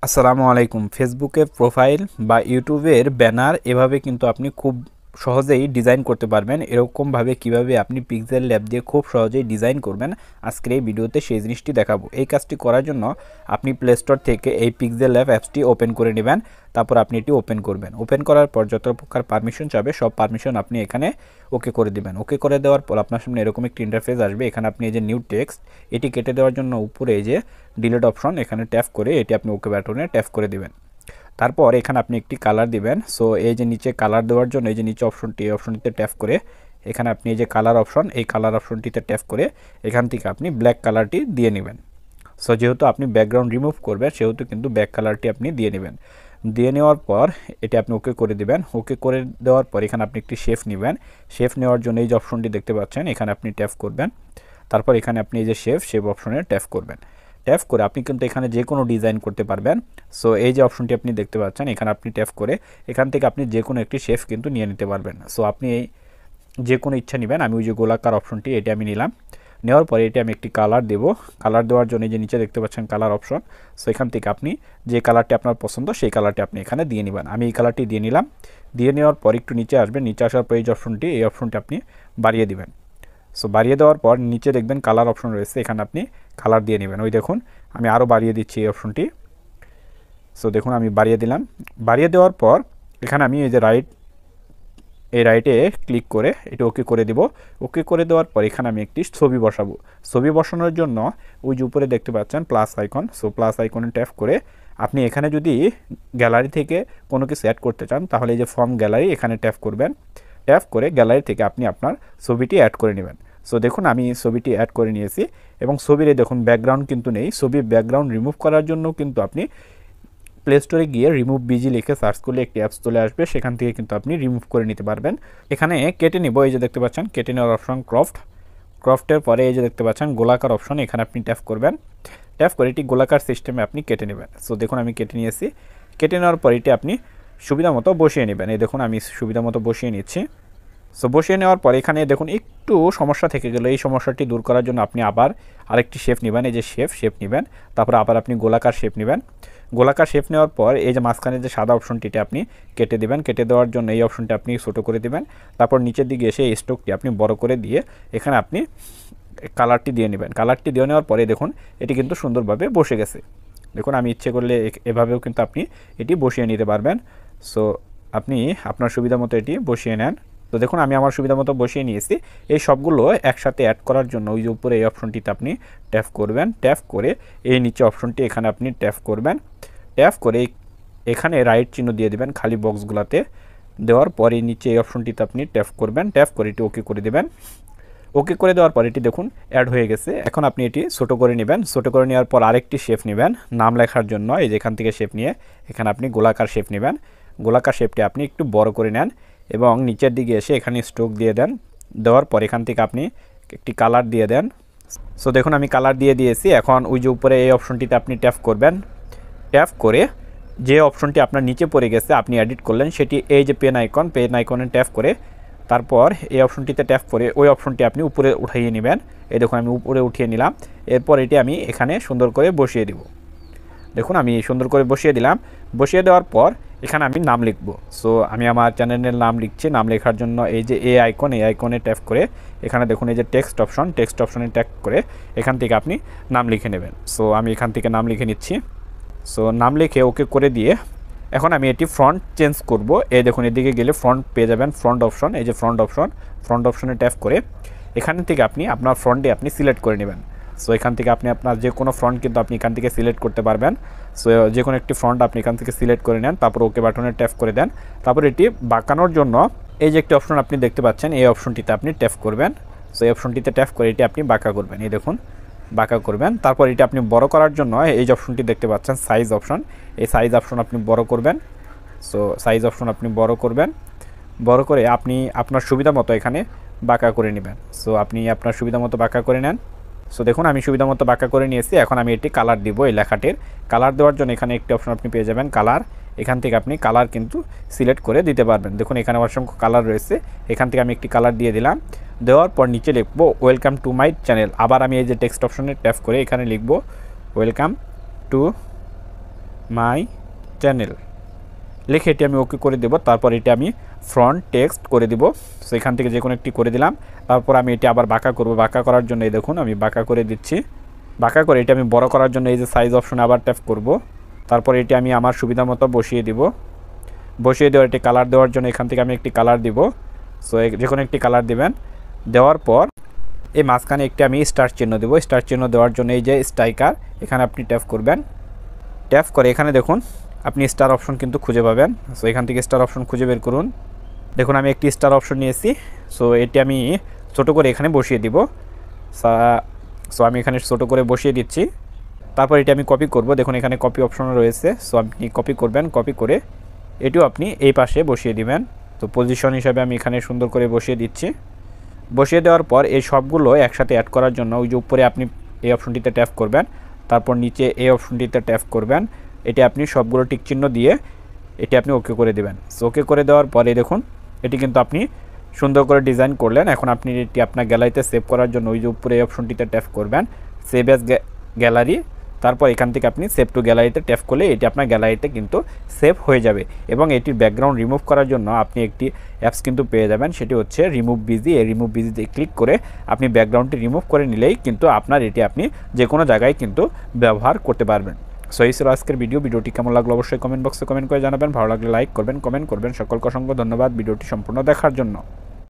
আসসালামু আলাইকুম। ফেসবুকে প্রোফাইল বা ইউটিউবের ব্যানার এভাবে কিন্তু আপনি খুব সহজেই ডিজাইন করতে পারবেন। এরকমভাবে কিভাবে আপনি পিক্সেল ল্যাব দিয়ে খুব সহজেই ডিজাইন করবেন, আজকের এই ভিডিওতে সেই জিনিসটি দেখাবো। এই কাজটি করার জন্য আপনি প্লে স্টোর থেকে এই পিক্সেল ল্যাব অ্যাপসটি ওপেন করে নেবেন। তারপর আপনি এটি ওপেন করবেন। ওপেন করার পর যত প্রকার পারমিশন চাবে সব পারমিশন আপনি এখানে ওকে করে দিবেন। ওকে করে দেওয়ার পর আপনার সামনে এরকম একটি ইন্টারফেস আসবে। এখানে আপনি এই যে নিউ টেক্সট এটি কেটে দেওয়ার জন্য উপরে এই যে ডিলিট অপশন এখানে ট্যাপ করে এটি আপনি ওকে বাটনে ট্যাপ করে দিবেন। তারপর এখানে আপনি একটি কালার দিবেন। সো এই যে নিচে কালার দেওয়ার জন্য এই যে নিচে অপশনটি, এই অপশনটিতে ট্যাপ করে এখানে আপনি এই যে কালার অপশন, এই কালার অপশনটিতে ট্যাপ করে এখান থেকে আপনি ব্ল্যাক কালারটি দিয়ে নেবেন। সো যেহেতু আপনি ব্যাকগ্রাউন্ড রিমুভ করবেন সেহেতু কিন্তু ব্যাক কালারটি আপনি দিয়ে নেবেন। দিয়ে নেওয়ার পর এটি আপনি ওকে করে দিবেন। ওকে করে দেওয়ার পর এখানে আপনি একটি শেপ নেবেন। শেপ নেওয়ার জন্য এই যে অপশনটি দেখতে পাচ্ছেন এখানে আপনি ট্যাপ করবেন। তারপর এখানে আপনি এই যে শেপ অপশনে ট্যাপ করবেন। ট্যাপ করে আপনি কিন্তু এখানে যে কোনো ডিজাইন করতে পারবেন। সো এই যে অপশনটি আপনি দেখতে পাচ্ছেন এখানে আপনি ট্যাপ করে এখান থেকে আপনি যে কোনো একটি শেপ কিন্তু নিয়ে নিতে পারবেন। সো আপনি এই যে কোনো ইচ্ছা নেবেন। আমি ওই যে গোলাকার অপশনটি এটি আমি নিলাম। নেওয়ার পরে এটি আমি একটি কালার দেব। কালার দেওয়ার জন্য যে নিচে দেখতে পাচ্ছেন কালার অপশন, সো এখান থেকে আপনি যে কালারটি আপনার পছন্দ সেই কালারটি আপনি এখানে দিয়ে নেবেন। আমি এই কালারটি দিয়ে নিলাম। দিয়ে নেওয়ার পর একটু নিচে আসবেন। নিচে আসার পর এই যে অপশনটি, এই অপশনটি আপনি বাড়িয়ে দিবেন। সো বাড়িয়ে দেওয়ার পর নিচে দেখবেন কালার অপশন রয়েছে, এখানে আপনি কালার দিয়ে নেবেন। ওই দেখুন আমি আরও বাড়িয়ে দিচ্ছি এই অপশনটি। সো দেখুন আমি বাড়িয়ে দিলাম। বাড়িয়ে দেওয়ার পর এখানে আমি এই যে রাইটে ক্লিক করে এটা ওকে করে দিব। ওকে করে দেওয়ার পর এখানে আমি একটি ছবি বসাবো। ছবি বসানোর জন্য ওই যে উপরে দেখতে পাচ্ছেন প্লাস আইকন, সো প্লাস আইকনে ট্যাপ করে আপনি এখানে যদি গ্যালারি থেকে কোনো কিছু অ্যাড করতে চান তাহলে এই যে ফর্ম গ্যালারি এখানে ট্যাপ করবেন। ট্যাপ করে গ্যালারি থেকে আপনি আপনার ছবিটি অ্যাড করে নেবেন। সো দেখুন আমি ছবিটি অ্যাড করে নিয়েছি এবং ছবির দেখুন ব্যাকগ্রাউন্ড কিন্তু নেই। ছবির ব্যাকগ্রাউন্ড রিমুভ করার জন্য কিন্তু আপনি প্লে স্টোরে গিয়ে রিমুভ বিজি লিখে সার্চ করলে একটি অ্যাপস চলে আসবে, সেখান থেকে কিন্তু আপনি রিমুভ করে নিতে পারবেন। এখানে কেটে নিব, এই যে দেখতে পাচ্ছেন কেটে নেওয়ার অপশন ক্রফটের পরে এই যে দেখতে পাচ্ছেন গোলাকার অপশন, এখানে আপনি ট্যাপ করবেন। ট্যাপ করে এটি গোলাকার সিস্টেমে আপনি কেটে নেবেন। সো দেখুন আমি কেটে নিয়েছি। কেটে নেওয়ার পর এটি আপনি সুবিধা মতো বসিয়ে নেবেন। এই দেখুন আমি সুবিধা মতো বসিয়ে নিচ্ছি। সো বসিয়ে নেওয়ার পর এখানে দেখুন একটু সমস্যা থেকে গেল। এই সমস্যাটি দূর করার জন্য আপনি আবার আরেকটি শেপ নেবেন। এই যে শেপ নেবেন, তারপর আবার আপনি গোলাকার শেপ নেবেন। গোলাকার শেপ নেওয়ার পর এই যে মাঝখানে যে সাদা অপশনটিতে আপনি কেটে দেবেন। কেটে দেওয়ার জন্য এই অপশনটি আপনি ছোটো করে দেবেন। তারপর নিচের দিকে এসে এই স্ট্রোকটি আপনি বড় করে দিয়ে এখানে আপনি কালারটি দিয়ে নেবেন। কালারটি দিয়ে নেওয়ার পরে দেখুন এটি কিন্তু সুন্দরভাবে বসে গেছে। দেখুন আমি ইচ্ছে করলে এভাবেও কিন্তু আপনি এটি বসিয়ে নিতে পারবেন। সো আপনি আপনার সুবিধা মতো এটি বসিয়ে নেন। তো দেখুন আমি আমার সুবিধা মতো বসিয়ে নিয়েছি। এই সবগুলো একসাথে অ্যাড করার জন্য ওই যে উপরে এই অপশনটিতে আপনি ট্যাপ করবেন। ট্যাপ করে এই নিচে অপশনটি এখানে আপনি ট্যাপ করবেন। ট্যাপ করে এখানে রাইট চিহ্ন দিয়ে দেবেন খালি বক্সগুলোতে। দেওয়ার পরে নিচে এই অপশনটিতে আপনি ট্যাপ করবেন। ট্যাপ করে এটি ওকে করে দেবেন। ওকে করে দেওয়ার পর এটি দেখুন অ্যাড হয়ে গেছে। এখন আপনি এটি ছোটো করে নেবেন। ছোটো করে নেওয়ার পর আরেকটি শেপ নেবেন নাম লেখার জন্য। এই যে এখান থেকে শেপ নিয়ে এখানে আপনি গোলাকার শেপ নেবেন। গোলাকার শেপটি আপনি একটু বড় করে নেন এবং নিচের দিকে এসে এখানে স্ট্রোক দিয়ে দেন। দেওয়ার পর এখান থেকে আপনি একটি কালার দিয়ে দেন। সো দেখুন আমি কালার দিয়ে দিয়েছি। এখন ওই যে উপরে এই অপশনটিতে আপনি ট্যাপ করবেন। ট্যাপ করে যে অপশনটি আপনার নিচে পড়ে গেছে আপনি এডিট করলেন সেটি এই যে পেন আইকনে ট্যাপ করে তারপর এই অপশনটিতে ট্যাপ করে ওই অপশনটি আপনি উপরে উঠিয়ে নেবেন। এই দেখুন আমি উপরে উঠিয়ে নিলাম। এরপর এটি আমি এখানে সুন্দর করে বসিয়ে দিব। দেখুন আমি সুন্দর করে বসিয়ে দিলাম। বসিয়ে দেওয়ার পর এখানে আমি নাম লিখব। সো আমি আমার চ্যানেলের নাম লিখছি। নাম লেখার জন্য এই যে এই আইকনে ট্যাপ করে এখানে দেখুন এই যে টেক্সট অপশনে ট্যাপ করে এখান থেকে আপনি নাম লিখে নেবেন। সো আমি এখান থেকে নাম লিখে নিচ্ছি। সো নাম লিখে ওকে করে দিয়ে এখন আমি এটি ফ্রন্ট চেঞ্জ করব। এই দেখুন এদিকে গেলে ফ্রন্ট পেয়ে যাবেন। ফ্রন্ট অপশন, এই যে ফ্রন্ট অপশনে ট্যাপ করে এখান থেকে আপনি আপনার ফ্রন্টে আপনি সিলেক্ট করে নেবেন। সো এখান থেকে আপনি আপনার যে কোনো ফ্রন্ট কিন্তু আপনি এখান থেকে সিলেক্ট করতে পারবেন। সো যে কোনো একটি ফ্রন্ট আপনি এখান থেকে সিলেক্ট করে নেন। তারপর ওকে বাটনে ট্যাপ করে দেন। তারপর এটি বাঁকানোর জন্য এই যে একটি অপশন আপনি দেখতে পাচ্ছেন, এই অপশনটিতে আপনি ট্যাপ করবেন। সো এই অপশনটিতে ট্যাপ করে এটি আপনি বাঁকা করবেন। এই দেখুন বাঁকা করবেন। তারপর এটা আপনি বড় করার জন্য এই যে অপশনটি দেখতে পাচ্ছেন সাইজ অপশন, এই সাইজ অপশন আপনি বড় করবেন। সো সাইজ অপশন আপনি বড় করবেন। বড় করে আপনি আপনার সুবিধা মতো এখানে বাঁকা করে নেবেন। সো আপনি আপনার সুবিধা মতো বাঁকা করে নেন। সো দেখুন আমি সুবিধা মতো বাঁকা করে নিয়েছি। এখন আমি এটি কালার দিব। এই লেখাটির কালার দেওয়ার জন্য এখানে একটি অপশন আপনি পেয়ে যাবেন কালার। এখান থেকে আপনি কালার কিন্তু সিলেক্ট করে দিতে পারবেন। দেখুন এখানে অসংখ্য কালার রয়েছে। এখান থেকে আমি একটি কালার দিয়ে দিলাম। দেওয়ার পর নিচে লিখবো ওয়েলকাম টু মাই চ্যানেল। আবার আমি এই যে টেক্সট অপশনে ট্যাপ করে এখানে লিখবো ওয়েলকাম টু মাই চ্যানেল লিখে এটি আমি ওকে করে দেব। তারপর এটি আমি ফ্রন্ট টেক্সট করে দিব। সো এখান থেকে যে কোনো একটি করে দিলাম। তারপর আমি এটি আবার বাঁকা করব। বাঁকা করার জন্য এই দেখুন আমি বাঁকা করে দিচ্ছি। বাঁকা করে এটি আমি বড় করার জন্য এই যে সাইজ অপশনে আবার ট্যাপ করব। তারপর এটি আমি আমার সুবিধা মতো বসিয়ে দিব। বসিয়ে দেওয়ার এটি কালার দেওয়ার জন্য এখান থেকে আমি একটি কালার দিব। সো যে কোনো একটি কালার দিবেন। দেওয়ার পর এই মাঝখানে একটি আমি স্টার চিহ্ন দেব। স্টার চিহ্ন দেওয়ার জন্য এই যে স্ট্রাইকার এখানে আপনি ট্যাপ করবেন। ট্যাপ করে এখানে দেখুন আপনি স্টার অপশন কিন্তু খুঁজে পাবেন। সো এখান থেকে স্টার অপশন খুঁজে বের করুন। দেখুন আমি একটি স্টার অপশন নিয়েছি। সো এটি আমি ছোট করে এখানে বসিয়ে দিব। সো আমি এখানে ছোট করে বসিয়ে দিচ্ছি। তারপর এটি আমি কপি করব। দেখুন এখানে কপি অপশন রয়েছে। সো আপনি কপি করবেন। কপি করে এটিও আপনি এই পাশে বসিয়ে দিবেন। তো পজিশন হিসাবে আমি এখানে সুন্দর করে বসিয়ে দিচ্ছি। বসিয়ে দেওয়ার পর এই সবগুলো একসাথে অ্যাড করার জন্য ওই যে উপরে আপনি এই অপশনটিতে ট্যাপ করবেন। তারপর নিচে এই অপশনটিতে ট্যাপ করবেন। এটি আপনি সবগুলো টিক চিহ্ন দিয়ে এটি আপনি ওকে করে দেবেন। সো ওকে করে দেওয়ার পরে দেখুন এটি কিন্তু আপনি সুন্দর করে ডিজাইন করলেন। এখন আপনি এটি আপনার গ্যালারিতে সেভ করার জন্য ওই যে উপরে এই অপশনটিতে ট্যাপ করবেন, সেভ অ্যাজ গ্যালারি। তারপর এখান থেকে আপনি সেভ টু গ্যালারিতে ট্যাপ করলে এটি আপনার গ্যালারিতে কিন্তু সেভ হয়ে যাবে। এবং এটির ব্যাকগ্রাউন্ড রিমুভ করার জন্য আপনি একটি অ্যাপস কিন্তু পেয়ে যাবেন, সেটি হচ্ছে রিমুভ বিজি। এই রিমুভ বিজিতে ক্লিক করে আপনি ব্যাকগ্রাউন্ডটি রিমুভ করে নিলেই কিন্তু আপনার এটি আপনি যে কোনো জায়গায় কিন্তু ব্যবহার করতে পারবেন। সো এই ছিল আজকের ভিডিওটি কেমন লাগলো অবশ্যই কমেন্ট বক্সে কমেন্ট করে জানাবেন। ভালো লাগলে লাইক করবেন, কমেন্ট করবেন। সকলকে অসংখ্য ধন্যবাদ ভিডিওটি সম্পূর্ণ দেখার জন্য।